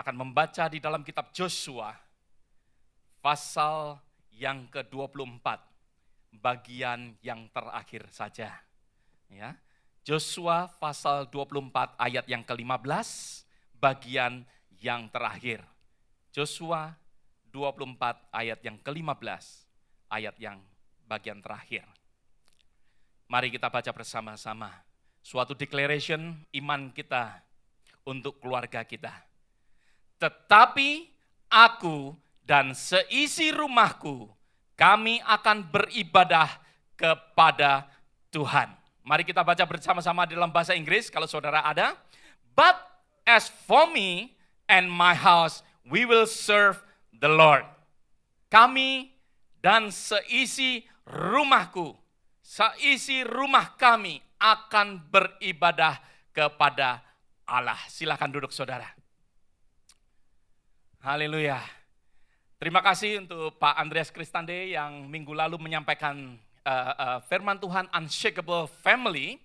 akan membaca di dalam kitab Joshua, pasal yang ke-24, bagian yang terakhir saja. Ya, Joshua pasal 24 ayat yang ke-15, bagian yang terakhir. Joshua 24 ayat yang ke-15, ayat yang bagian terakhir. Mari kita baca bersama-sama. Suatu declaration iman kita untuk keluarga kita. Tetapi aku dan seisi rumahku, kami akan beribadah kepada Tuhan. Mari kita baca bersama-sama dalam bahasa Inggris kalau saudara ada. But as for me and my house, we will serve the Lord. Kami dan seisi rumahku, seisi rumah kami akan beribadah kepada Allah. Silakan duduk saudara. Haleluya. Terima kasih untuk Pak Andreas Kristande yang minggu lalu menyampaikan firman Tuhan Unshakable Family.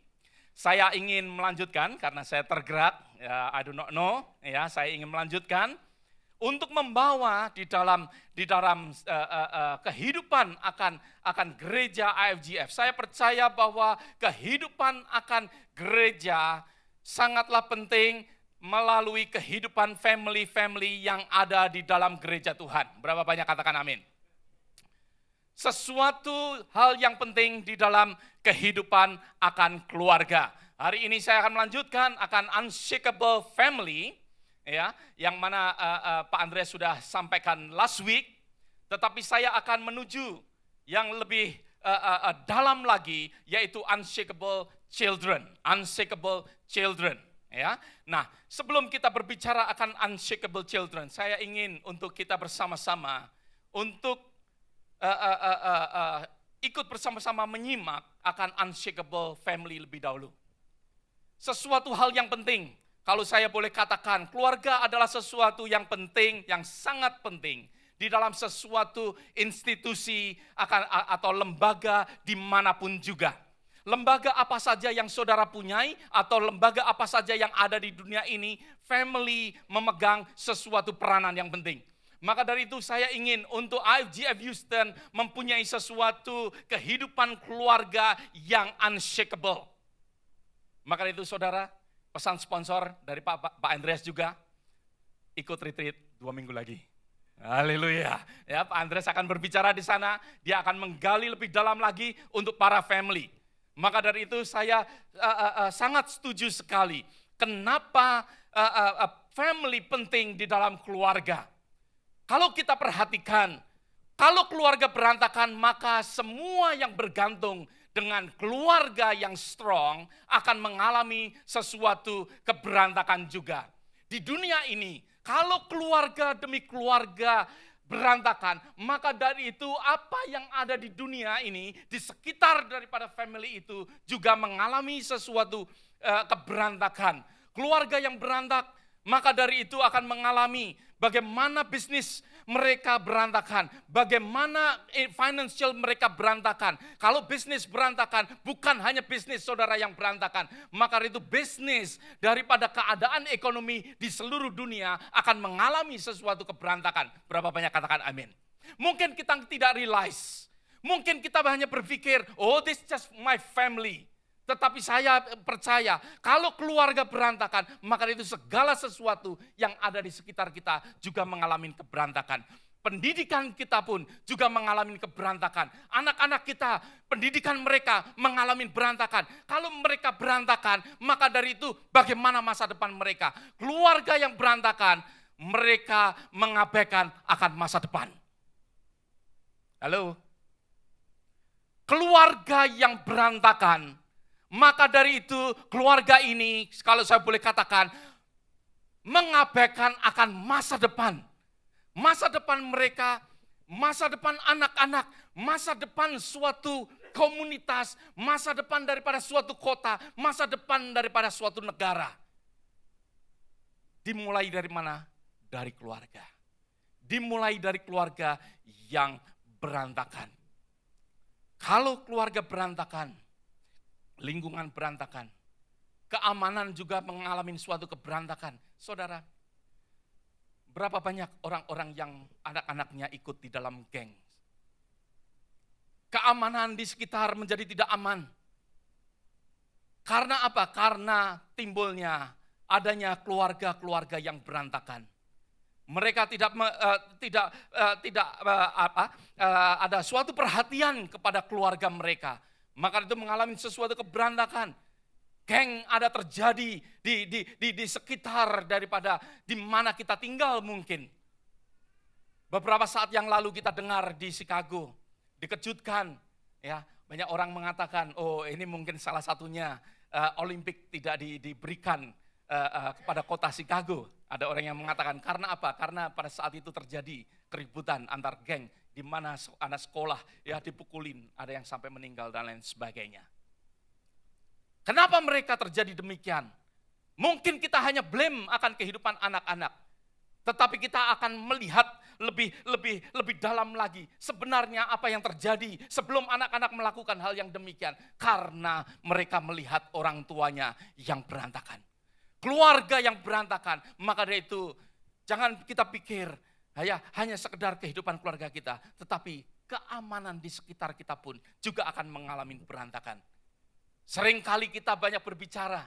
Saya ingin melanjutkan karena saya tergerak, I do not know, ya, saya ingin melanjutkan untuk membawa di dalam kehidupan akan gereja IFGF. Saya percaya bahwa kehidupan akan gereja sangatlah penting melalui kehidupan family yang ada di dalam gereja Tuhan. Berapa banyak katakan amin? Sesuatu hal yang penting di dalam kehidupan akan keluarga. Hari ini saya akan melanjutkan akan Unshakable Family, ya, yang mana Pak Andreas sudah sampaikan last week, tetapi saya akan menuju yang lebih dalam lagi, yaitu Unshakable Children. Unshakable Children. Ya, nah sebelum kita berbicara akan Unshakable Children, saya ingin untuk kita bersama-sama untuk ikut bersama-sama menyimak akan Unshakable Family lebih dahulu. Sesuatu hal yang penting, kalau saya boleh katakan, keluarga adalah sesuatu yang penting, yang sangat penting di dalam sesuatu institusi atau lembaga dimanapun juga. Lembaga apa saja yang saudara punyai atau lembaga apa saja yang ada di dunia ini, family memegang sesuatu peranan yang penting. Maka dari itu saya ingin untuk IFGF Houston mempunyai sesuatu kehidupan keluarga yang unshakable. Maka dari itu saudara, pesan sponsor dari Pak Andreas juga, ikut retreat 2 minggu lagi. Haleluya. Ya, Pak Andreas akan berbicara di sana, dia akan menggali lebih dalam lagi untuk para family. Maka dari itu saya sangat setuju sekali. Kenapa family penting di dalam keluarga? Kalau kita perhatikan, kalau keluarga berantakan, maka semua yang bergantung dengan keluarga yang strong akan mengalami sesuatu keberantakan juga. Di dunia ini, kalau keluarga demi keluarga berantakan, maka dari itu apa yang ada di dunia ini, di sekitar daripada family itu juga mengalami sesuatu keberantakan. Keluarga yang berantak, maka dari itu akan mengalami bagaimana bisnis mereka berantakan, bagaimana financial mereka berantakan. Kalau bisnis berantakan, bukan hanya bisnis saudara yang berantakan, maka itu bisnis daripada keadaan ekonomi di seluruh dunia akan mengalami sesuatu keberantakan. Berapa banyak katakan amin? Mungkin kita tidak realize, mungkin kita hanya berpikir, oh this just my family. Tetapi saya percaya, kalau keluarga berantakan, maka itu segala sesuatu yang ada di sekitar kita juga mengalami keberantakan. Pendidikan kita pun juga mengalami keberantakan. Anak-anak kita, pendidikan mereka mengalami berantakan. Kalau mereka berantakan, maka dari itu bagaimana masa depan mereka? Keluarga yang berantakan, mereka mengabaikan akan masa depan. Halo? Keluarga yang berantakan, maka dari itu keluarga ini, kalau saya boleh katakan, mengabaikan akan masa depan. Masa depan mereka, masa depan anak-anak, masa depan suatu komunitas, masa depan daripada suatu kota, masa depan daripada suatu negara. Dimulai dari mana? Dari keluarga. Dimulai dari keluarga yang berantakan. Kalau keluarga berantakan, lingkungan berantakan, keamanan juga mengalami suatu keberantakan. Saudara, Berapa banyak orang-orang yang anak-anaknya ikut di dalam geng? Keamanan di sekitar menjadi tidak aman. Karena apa? Karena timbulnya adanya keluarga-keluarga yang berantakan. Mereka tidak ada suatu perhatian kepada keluarga mereka. Maka itu mengalami sesuatu keberantakan. Geng ada terjadi di sekitar daripada di mana kita tinggal mungkin. Beberapa saat yang lalu kita dengar di Chicago, dikejutkan, ya banyak orang mengatakan, oh ini mungkin salah satunya Olimpik tidak diberikan kepada kota Chicago. Ada orang yang mengatakan karena apa? Karena pada saat itu terjadi keributan antar geng di mana anak sekolah ya dipukulin, ada yang sampai meninggal dan lain sebagainya. Kenapa mereka terjadi demikian? Mungkin kita hanya blame akan kehidupan anak-anak, tetapi kita akan melihat lebih dalam lagi. Sebenarnya apa yang terjadi sebelum anak-anak melakukan hal yang demikian? Karena mereka melihat orang tuanya yang berantakan. Keluarga yang berantakan. Maka dari itu jangan kita pikir hanya sekedar kehidupan keluarga kita, tetapi keamanan di sekitar kita pun juga akan mengalami berantakan. Seringkali kita banyak berbicara.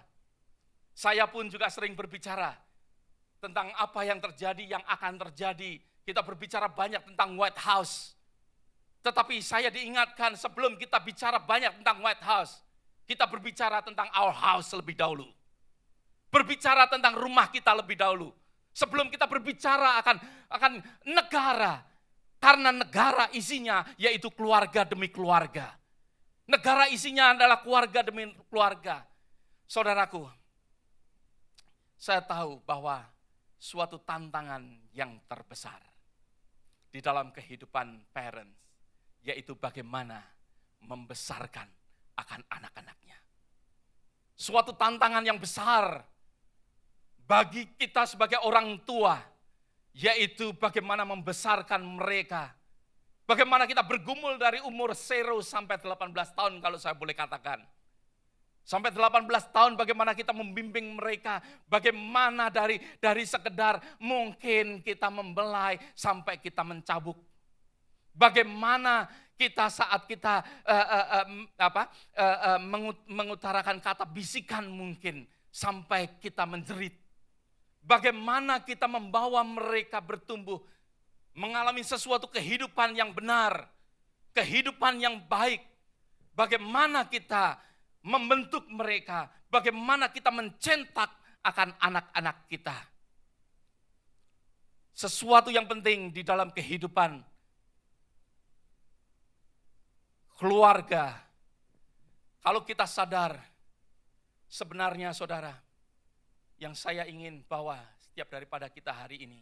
Saya pun juga sering berbicara tentang apa yang terjadi, yang akan terjadi. Kita berbicara banyak tentang White House. Tetapi saya diingatkan sebelum kita bicara banyak tentang White House, kita berbicara tentang our house lebih dahulu. Berbicara tentang rumah kita lebih dahulu. Sebelum kita berbicara akan negara. Karena negara isinya yaitu keluarga demi keluarga. Negara isinya adalah keluarga demi keluarga. Saudaraku, saya tahu bahwa suatu tantangan yang terbesar di dalam kehidupan parents, yaitu bagaimana membesarkan akan anak-anaknya. Suatu tantangan yang besar bagi kita sebagai orang tua, yaitu bagaimana membesarkan mereka. Bagaimana kita bergumul dari umur 0 sampai 18 tahun kalau saya boleh katakan. Sampai 18 tahun bagaimana kita membimbing mereka. Bagaimana dari sekedar mungkin kita membelai sampai kita mencabuk. Bagaimana kita saat kita mengutarakan kata bisikan mungkin sampai kita menjerit. Bagaimana kita membawa mereka bertumbuh mengalami sesuatu kehidupan yang benar, kehidupan yang baik. Bagaimana kita membentuk mereka, bagaimana kita mencetak akan anak-anak kita. Sesuatu yang penting di dalam kehidupan keluarga. Kalau kita sadar, sebenarnya saudara, yang saya ingin bawa setiap daripada kita hari ini,